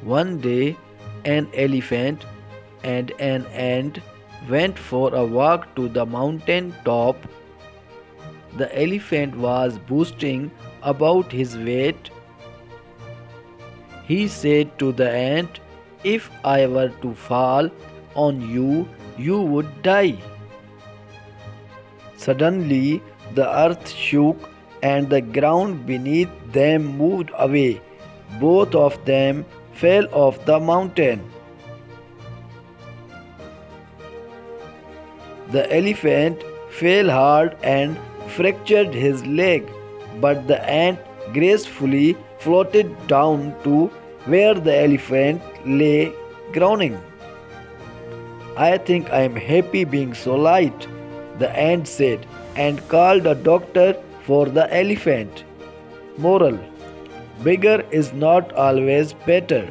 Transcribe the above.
One day, an elephant and an ant went for a walk to the mountain top. The elephant was boasting about his weight. He said to the ant, "If I were to fall on you, you would die." Suddenly, the earth shook and the ground beneath them moved away. Both of them fell off the mountain. The elephant fell hard and fractured his leg, but the ant gracefully floated down to where the elephant lay groaning. "I think I am happy being so light," the ant said, and called a doctor for the elephant. Moral: bigger is not always better.